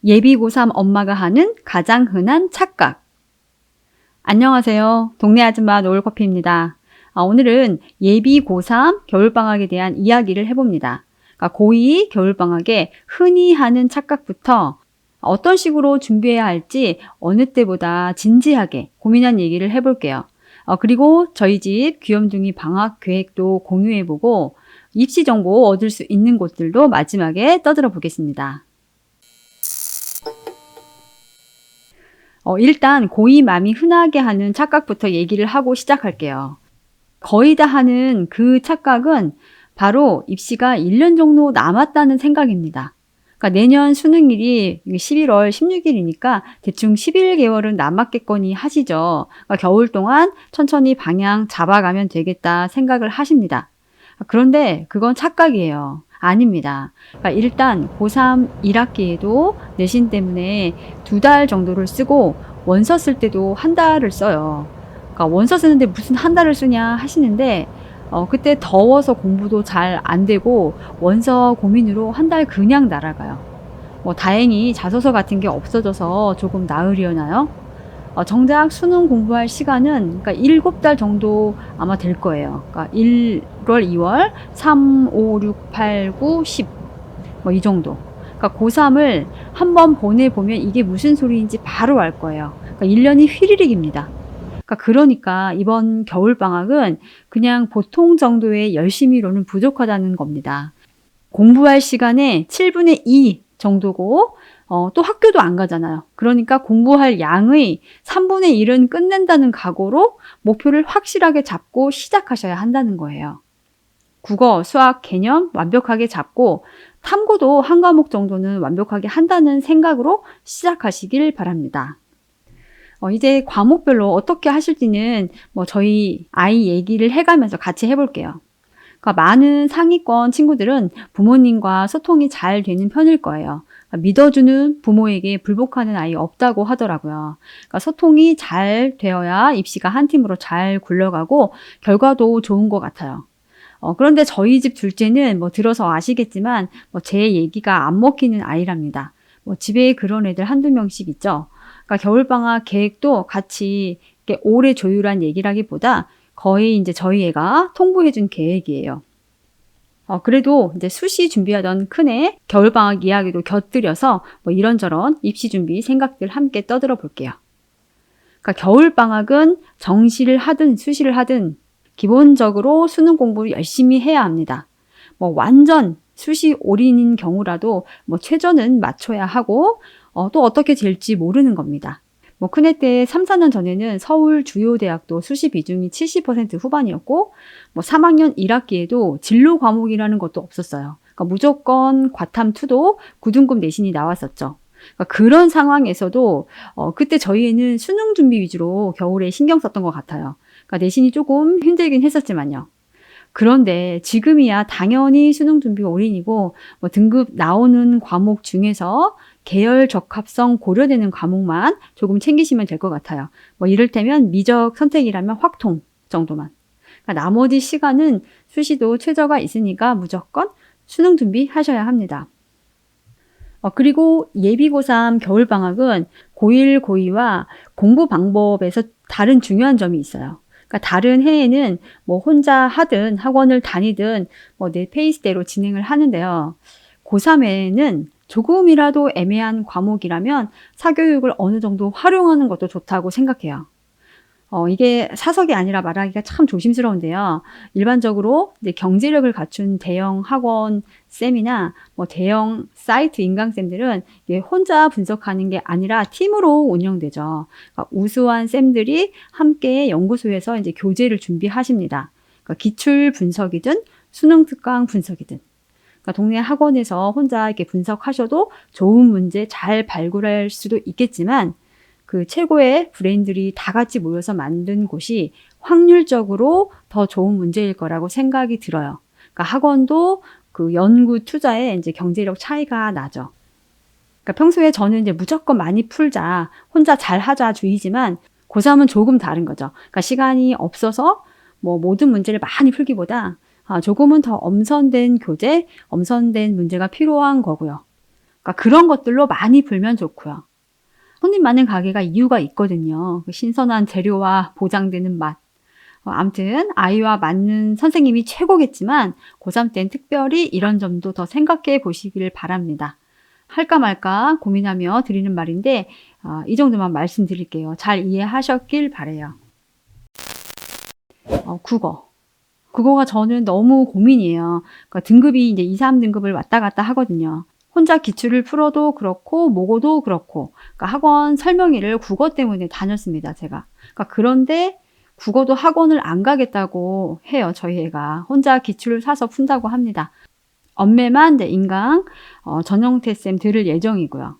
예비 고3 엄마가 하는 가장 흔한 착각. 안녕하세요. 동네 아줌마 노을커피입니다. 오늘은 예비 고3 겨울방학에 대한 이야기를 해봅니다. 그러니까 고2 겨울방학에 흔히 하는 착각부터 어떤 식으로 준비해야 할지 어느 때보다 진지하게 고민한 얘기를 해볼게요. 그리고 저희 집 귀염둥이 방학 계획도 공유해보고 입시 정보 얻을 수 있는 곳들도 마지막에 떠들어 보겠습니다. 일단 고2 맘이 흔하게 하는 착각부터 얘기를 하고 시작할게요. 거의 다 하는 그 착각은 바로 입시가 1년 정도 남았다는 생각입니다. 그러니까 내년 수능일이 11월 16일이니까 대충 11개월은 남았겠거니 하시죠. 그러니까 겨울 동안 천천히 방향 잡아가면 되겠다 생각을 하십니다. 그런데 그건 착각이에요. 아닙니다. 그러니까 일단 고3 1학기에도 내신 때문에 2달 정도를 쓰고 원서 쓸 때도 1달을 써요. 그러니까 원서 쓰는데 무슨 1달을 쓰냐 하시는데 그때 더워서 공부도 잘 안 되고 원서 고민으로 1달 그냥 날아가요. 다행히 자소서 같은 게 없어져서 조금 나으려나요? 정작 수능 공부할 시간은 그러니까 7달 정도 아마 될 거예요. 그러니까 1월, 2월, 3, 5, 6, 8, 9, 10 이 정도. 그러니까 고3을 한번 보내보면 이게 무슨 소리인지 바로 알 거예요. 그러니까 1년이 휘리릭입니다. 그러니까 이번 겨울방학은 그냥 보통 정도의 열심히로는 부족하다는 겁니다. 공부할 시간의 7분의 2 정도고 또 학교도 안 가잖아요. 그러니까 공부할 양의 3분의 1은 끝낸다는 각오로 목표를 확실하게 잡고 시작하셔야 한다는 거예요. 국어, 수학, 개념 완벽하게 잡고 탐구도 한 과목 정도는 완벽하게 한다는 생각으로 시작하시길 바랍니다. 이제 과목별로 어떻게 하실지는 저희 아이 얘기를 해가면서 같이 해볼게요. 그러니까 많은 상위권 친구들은 부모님과 소통이 잘 되는 편일 거예요. 믿어주는 부모에게 불복하는 아이 없다고 하더라고요. 그러니까 소통이 잘 되어야 입시가 한 팀으로 잘 굴러가고 결과도 좋은 것 같아요. 그런데 저희 집 둘째는 들어서 아시겠지만 제 얘기가 안 먹히는 아이랍니다. 집에 그런 애들 한두 명씩 있죠. 그러니까 겨울방학 계획도 같이 이렇게 오래 조율한 얘기라기보다 거의 이제 저희 애가 통보해준 계획이에요. 그래도 이제 수시 준비하던 큰애 겨울방학 이야기도 곁들여서 이런저런 입시 준비 생각들 함께 떠들어 볼게요. 그러니까 겨울방학은 정시를 하든 수시를 하든 기본적으로 수능 공부를 열심히 해야 합니다. 완전 수시 올인인 경우라도 최저는 맞춰야 하고 또 어떻게 될지 모르는 겁니다. 큰애 때 3, 4년 전에는 서울 주요 대학도 수시 비중이 70% 후반이었고 3학년 1학기에도 진로 과목이라는 것도 없었어요. 그러니까 무조건 과탐2도 9등급 내신이 나왔었죠. 그러니까 그런 상황에서도 그때 저희 애는 수능 준비 위주로 겨울에 신경 썼던 것 같아요. 그러니까 내신이 조금 힘들긴 했었지만요. 그런데 지금이야 당연히 수능 준비 올인이고 등급 나오는 과목 중에서 계열 적합성 고려되는 과목만 조금 챙기시면 될 것 같아요. 이를테면 미적 선택이라면 확통 정도만. 그러니까 나머지 시간은 수시도 최저가 있으니까 무조건 수능 준비하셔야 합니다. 그리고 예비 고3 겨울방학은 고1, 고2와 공부 방법에서 다른 중요한 점이 있어요. 그러니까 다른 해에는 혼자 하든 학원을 다니든 내 페이스대로 진행을 하는데요. 고3에는 조금이라도 애매한 과목이라면 사교육을 어느 정도 활용하는 것도 좋다고 생각해요. 이게 사석이 아니라 말하기가 참 조심스러운데요. 일반적으로 이제 경제력을 갖춘 대형 학원 쌤이나 대형 사이트 인강쌤들은 이게 혼자 분석하는 게 아니라 팀으로 운영되죠. 그러니까 우수한 쌤들이 함께 연구소에서 이제 교재를 준비하십니다. 그러니까 기출 분석이든 수능 특강 분석이든. 그러니까 동네 학원에서 혼자 이렇게 분석하셔도 좋은 문제 잘 발굴할 수도 있겠지만 그 최고의 브레인들이 다 같이 모여서 만든 곳이 확률적으로 더 좋은 문제일 거라고 생각이 들어요. 그러니까 학원도 그 연구 투자에 이제 경제력 차이가 나죠. 그러니까 평소에 저는 이제 무조건 많이 풀자, 혼자 잘 하자 주의지만 고3은 조금 다른 거죠. 그러니까 시간이 없어서 모든 문제를 많이 풀기보다 조금은 더 엄선된 교재, 엄선된 문제가 필요한 거고요. 그러니까 그런 것들로 많이 풀면 좋고요. 손님 많은 가게가 이유가 있거든요. 신선한 재료와 보장되는 맛. 아무튼 아이와 맞는 선생님이 최고겠지만 고3 땐 특별히 이런 점도 더 생각해 보시길 바랍니다. 할까 말까 고민하며 드리는 말인데 이 정도만 말씀드릴게요. 잘 이해하셨길 바라요. 국어. 국어가 저는 너무 고민이에요. 그러니까 등급이 이제 2, 3등급을 왔다 갔다 하거든요. 혼자 기출을 풀어도 그렇고 모고도 그렇고 그러니까 학원 설명회를 국어 때문에 다녔습니다. 제가. 그러니까 그런데 국어도 학원을 안 가겠다고 해요. 저희 애가. 혼자 기출을 사서 푼다고 합니다. 엄매만 인강 전영태 쌤 들을 예정이고요.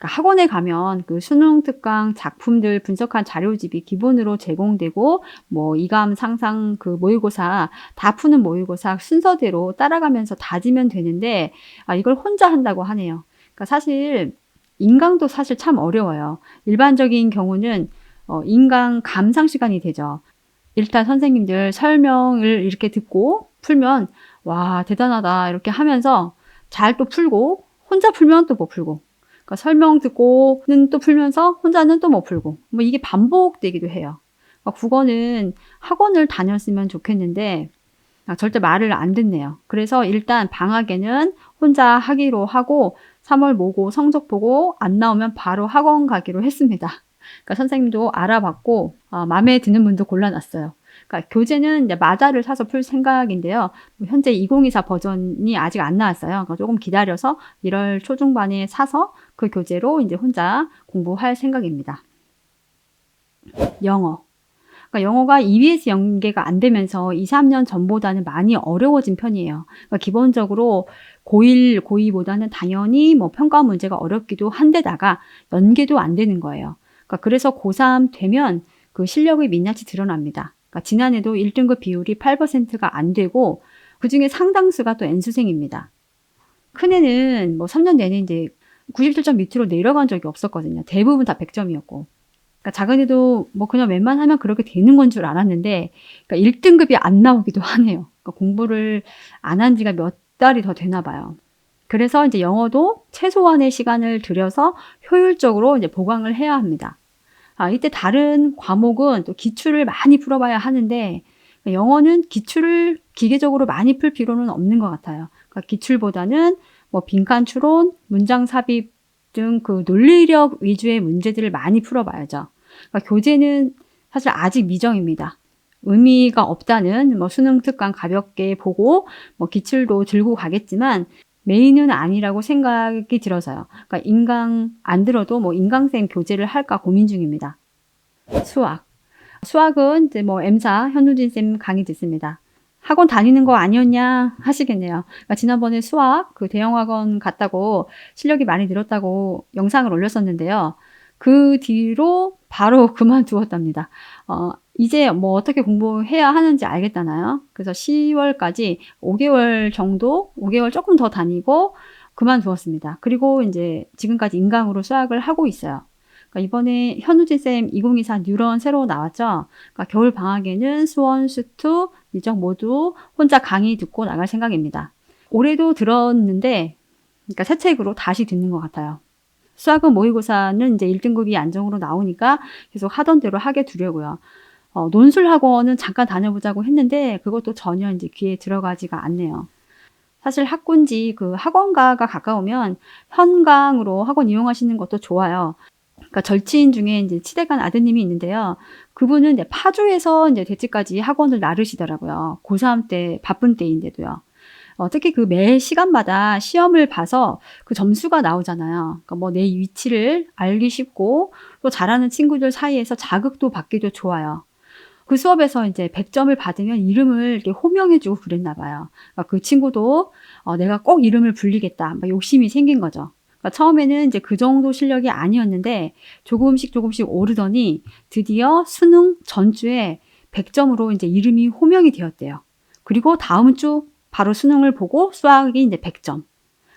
그러니까 학원에 가면 그 수능 특강 작품들 분석한 자료집이 기본으로 제공되고 뭐 이감 상상 그 모의고사 다 푸는 모의고사 순서대로 따라가면서 다지면 되는데 이걸 혼자 한다고 하네요. 그러니까 사실 인강도 사실 참 어려워요. 일반적인 경우는 인강 감상 시간이 되죠. 일단 선생님들 설명을 이렇게 듣고 풀면 와 대단하다 이렇게 하면서 잘 또 풀고 혼자 풀면 또 못 풀고 그러니까 설명 듣고는 또 풀면서 혼자는 또 못 풀고 뭐 이게 반복되기도 해요. 그러니까 국어는 학원을 다녔으면 좋겠는데 절대 말을 안 듣네요. 그래서 일단 방학에는 혼자 하기로 하고 3월 모고 성적 보고 안 나오면 바로 학원 가기로 했습니다. 그러니까 선생님도 알아봤고 마음에 드는 분도 골라놨어요. 그러니까 교재는 이제 마다를 사서 풀 생각인데요. 현재 2024 버전이 아직 안 나왔어요. 그러니까 조금 기다려서 1월 초중반에 사서 그 교재로 이제 혼자 공부할 생각입니다. 영어. 그러니까 영어가 EBS 연계가 안 되면서 2, 3년 전보다는 많이 어려워진 편이에요. 그러니까 기본적으로 고1, 고2보다는 당연히 뭐 평가 문제가 어렵기도 한데다가 연계도 안 되는 거예요. 그러니까 그래서 고3 되면 그 실력이 민낯이 드러납니다. 그러니까 지난해도 1등급 비율이 8%가 안 되고 그중에 상당수가 또 N수생입니다. 큰애는 뭐 3년 내내 이제 97점 밑으로 내려간 적이 없었거든요. 대부분 다 100점이었고. 그러니까 작은애도 뭐 그냥 웬만하면 그렇게 되는 건 줄 알았는데 그러니까 1등급이 안 나오기도 하네요. 그러니까 공부를 안 한 지가 몇 달이 더 되나 봐요. 그래서 이제 영어도 최소한의 시간을 들여서 효율적으로 이제 보강을 해야 합니다. 이때 다른 과목은 또 기출을 많이 풀어봐야 하는데 영어는 기출을 기계적으로 많이 풀 필요는 없는 것 같아요. 그러니까 기출보다는 뭐 빈칸 추론, 문장 삽입 등 그 논리력 위주의 문제들을 많이 풀어봐야죠. 그러니까 교재는 사실 아직 미정입니다. 의미가 없다는 뭐 수능 특강 가볍게 보고 뭐 기출도 들고 가겠지만 메인은 아니라고 생각이 들어서요. 그러니까 인강 안 들어도 뭐 인강쌤 교재를 할까 고민 중입니다. 수학. 수학은 이제 뭐 M사 현우진 쌤 강의 듣습니다. 학원 다니는 거 아니었냐 하시겠네요. 그러니까 지난번에 수학 그 대형학원 갔다고 실력이 많이 늘었다고 영상을 올렸었는데요. 그 뒤로 바로 그만두었답니다. 이제 뭐 어떻게 공부해야 하는지 알겠다나요? 그래서 10월까지 5개월 정도, 5개월 조금 더 다니고 그만두었습니다. 그리고 이제 지금까지 인강으로 수학을 하고 있어요. 그러니까 이번에 현우진쌤 2024 뉴런 새로 나왔죠. 그러니까 겨울 방학에는 수원, 수투, 미정 모두 혼자 강의 듣고 나갈 생각입니다. 올해도 들었는데, 그러니까 새 책으로 다시 듣는 것 같아요. 수학은 모의고사는 이제 1등급이 안정으로 나오니까 계속 하던 대로 하게 두려고요. 논술 학원은 잠깐 다녀보자고 했는데 그것도 전혀 이제 귀에 들어가지가 않네요. 사실 학군지 그 학원가가 가까우면 현강으로 학원 이용하시는 것도 좋아요. 그러니까 절친 중에 이제 치대간 아드님이 있는데요. 그분은 이제 파주에서 이제 대치까지 학원을 나르시더라고요. 고3 때 바쁜 때인데도요. 특히 그 매 시간마다 시험을 봐서 그 점수가 나오잖아요. 그러니까 뭐 내 위치를 알기 쉽고 또 잘하는 친구들 사이에서 자극도 받기도 좋아요. 그 수업에서 이제 100점을 받으면 이름을 이렇게 호명해주고 그랬나 봐요. 그러니까 그 친구도 내가 꼭 이름을 불리겠다. 막 욕심이 생긴 거죠. 그러니까 처음에는 이제 그 정도 실력이 아니었는데 조금씩 오르더니 드디어 수능 전주에 100점으로 이제 이름이 호명이 되었대요. 그리고 다음 주 바로 수능을 보고 수학이 이제 100점.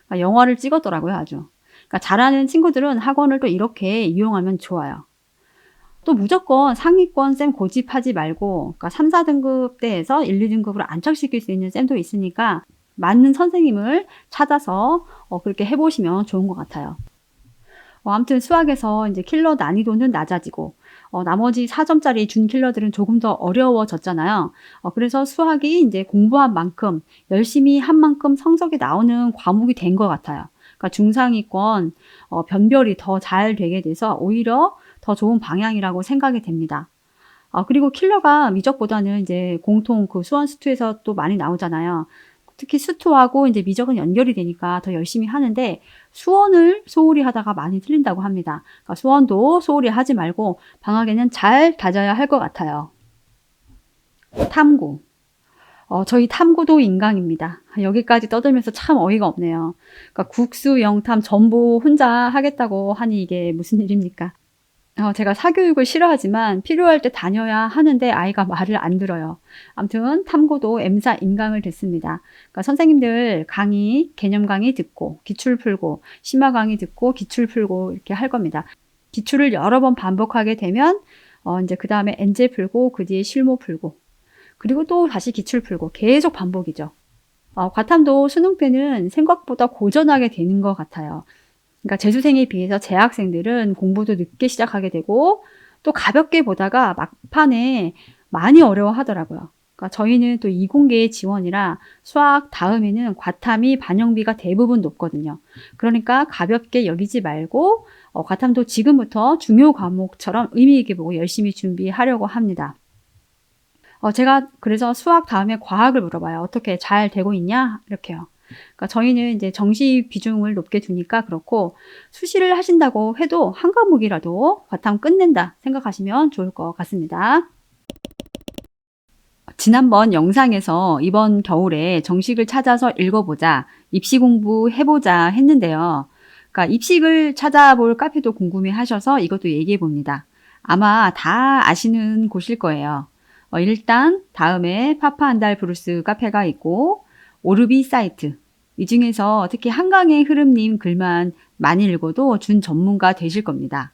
그러니까 영화를 찍었더라고요, 아주. 그러니까 잘하는 친구들은 학원을 또 이렇게 이용하면 좋아요. 또 무조건 상위권 쌤 고집하지 말고, 그러니까 3, 4등급 대에서 1, 2등급으로 안착시킬 수 있는 쌤도 있으니까, 맞는 선생님을 찾아서 그렇게 해보시면 좋은 것 같아요. 아무튼 수학에서 이제 킬러 난이도는 낮아지고 나머지 4점짜리 준 킬러들은 조금 더 어려워졌잖아요. 그래서 수학이 이제 공부한 만큼 열심히 한 만큼 성적이 나오는 과목이 된 것 같아요. 그러니까 중상위권 변별이 더 잘 되게 돼서 오히려 더 좋은 방향이라고 생각이 됩니다. 그리고 킬러가 미적보다는 이제 공통 그 수원 수투에서 또 많이 나오잖아요. 특히 수투하고 이제 미적은 연결이 되니까 더 열심히 하는데 수원을 소홀히 하다가 많이 틀린다고 합니다. 그러니까 수원도 소홀히 하지 말고 방학에는 잘 다져야 할 것 같아요. 탐구. 저희 탐구도 인강입니다. 여기까지 떠들면서 참 어이가 없네요. 그러니까 국수, 영탐 전부 혼자 하겠다고 하니 이게 무슨 일입니까? 제가 사교육을 싫어하지만 필요할 때 다녀야 하는데 아이가 말을 안 들어요. 아무튼 탐구도 M사 인강을 듣습니다. 그러니까 선생님들 강의, 개념 강의 듣고 기출 풀고 심화 강의 듣고 기출 풀고 이렇게 할 겁니다. 기출을 여러 번 반복하게 되면 이제 그 다음에 엔제 풀고 그 뒤에 실무 풀고 그리고 또 다시 기출 풀고 계속 반복이죠. 과탐도 수능 때는 생각보다 고전하게 되는 것 같아요. 그러니까 재수생에 비해서 재학생들은 공부도 늦게 시작하게 되고 또 가볍게 보다가 막판에 많이 어려워하더라고요. 그러니까 저희는 또 이공계 지원이라 수학 다음에는 과탐이 반영비가 대부분 높거든요. 그러니까 가볍게 여기지 말고 과탐도 지금부터 중요 과목처럼 의미 있게 보고 열심히 준비하려고 합니다. 제가 그래서 수학 다음에 과학을 물어봐요. 어떻게 잘 되고 있냐? 이렇게요. 그러니까 저희는 이제 정시 비중을 높게 두니까 그렇고 수시를 하신다고 해도 한 과목이라도 과탐 끝낸다 생각하시면 좋을 것 같습니다. 지난번 영상에서 이번 겨울에 정식을 찾아서 읽어보자, 입시 공부해보자 했는데요. 그러니까 입식을 찾아볼 카페도 궁금해 하셔서 이것도 얘기해 봅니다. 아마 다 아시는 곳일 거예요. 일단 다음에 파파 한달 브루스 카페가 있고 오르비 사이트, 이 중에서 특히 한강의 흐름님 글만 많이 읽어도 준 전문가 되실 겁니다.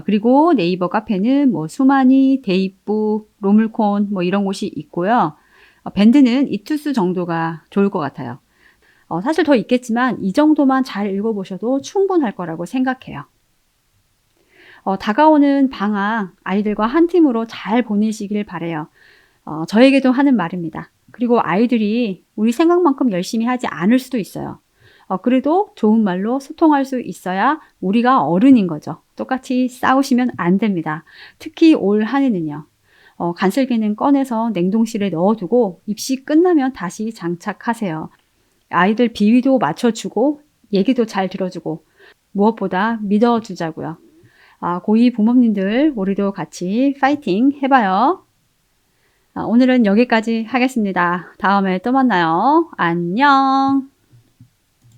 그리고 네이버 카페는 뭐 수만이, 데이뿌, 로물콘 뭐 이런 곳이 있고요. 밴드는 이투스 정도가 좋을 것 같아요. 사실 더 있겠지만 이 정도만 잘 읽어보셔도 충분할 거라고 생각해요. 다가오는 방학 아이들과 한 팀으로 잘 보내시길 바라요. 저에게도 하는 말입니다. 그리고 아이들이 우리 생각만큼 열심히 하지 않을 수도 있어요. 그래도 좋은 말로 소통할 수 있어야 우리가 어른인 거죠. 똑같이 싸우시면 안 됩니다. 특히 올 한 해는요. 간슬개는 꺼내서 냉동실에 넣어두고 입시 끝나면 다시 장착하세요. 아이들 비위도 맞춰주고 얘기도 잘 들어주고 무엇보다 믿어주자고요. 고이 부모님들 우리도 같이 파이팅 해봐요. 오늘은 여기까지 하겠습니다. 다음에 또 만나요. 안녕.